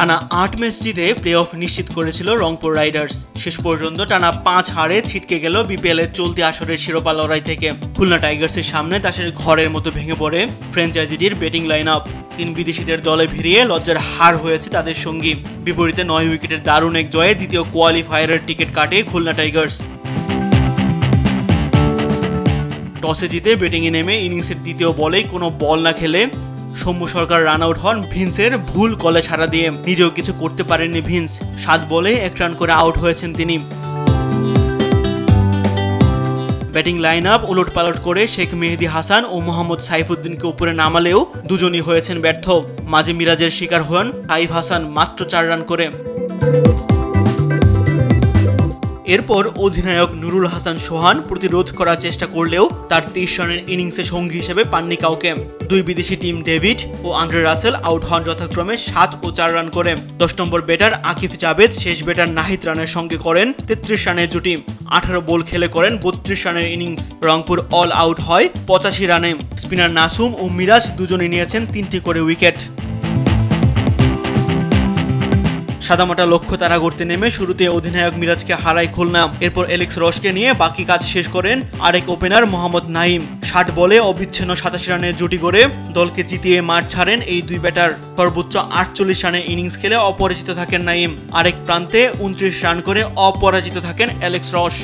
টানা ৮ ম্যাচ জিতে play of নিশ্চিত করেছিল রংপুর রাইডার্স। শেষ পর্যন্ত টানা ৫ হারে ছিটকে গেল বিপিএল এর চলতি আসরের শিরোপা লড়াই থেকে। খুলনা টাইগার্সের সামনে তাদের ঘরের মতো ভেঙে পড়ে ফ্র্যাঞ্চাইজিটির ব্যাটিং লাইন আপ। ৩ বিদেশিদের দলে ভিড়িয়ে লজ্জার হার হয়েছে তাদের সঙ্গী। বিপরীতে ৯ উইকেটের দারুণ এক জয়ে দ্বিতীয় কোয়ালিফায়ারের টিকিট কাটে খুলনা টাইগার্স। টসে জিতে ব্যাটিংয়ে নেমে ইনিংসের দ্বিতীয় বলেই কোনো বল না খেলে সৌম্য সরকার রান আউট হন ভিন্সের ভুল কলে ছাড়া দিয়ে। নিজেও কিছু করতে পারেননি ভিন্স। ৭ বলে ১ রান করে আউট হয়েছেন তিনি। ব্যাটিং লাইন আপ উলটপালট করে শেখ মেহেদী হাসান ও মোহাম্মদ সাইফুদ্দিনকে উপরে নামালেও দুজনই হয়েছেন ব্যর্থ। মাঝে মিরাজের শিকার হন সাইফ হাসান মাত্র ৪ রান করে। এরপর অধিনায়ক নুরুল হাসান সোহান প্রতিরোধ করার চেষ্টা করলেও তার ২৩ রানের ইনিংসে সঙ্গী হিসেবে পাননি কাউকে। ২ বিদেশি টিম ডেভিড ও আন্দ্রে রাসেল আউট হন যথাক্রমে ৭ ও ৪ রান করে। ১০ নম্বর ব্যাটার আকিফ জাবেদ শেষ ব্যাটার নাহিদ রানের সঙ্গে করেন ৩৩ রানের জুটি। ১৮ বল খেলে করেন ৩২ রানের ইনিংস। রংপুর অল আউট হয় ৮৫ রানে। স্পিনার নাসুম ও মিরাজ দুজনে নিয়েছেন ৩টি করে উইকেট। সাদামাটা লক্ষ্য তারা করতে নেমে শুরুতে অধিনায়ক মিরাজকে হারায় খুলনা। এরপর এলেক্স রসকে নিয়ে বাকি কাজ শেষ করেন আরেক ওপেনার মোহাম্মদ নাইম। ৬০ বলে অবিচ্ছিন্ন ৮৭ রানের জুটি গড়ে দলকে জিতিয়ে মাঠ ছাড়েন এই দুই ব্যাটার। সর্বোচ্চ ৪৮ রানের ইনিংস খেলে অপরাজিত থাকেন নাইম। আরেক প্রান্তে ২৯ রান করে অপরাজিত থাকেন এলেক্স রস।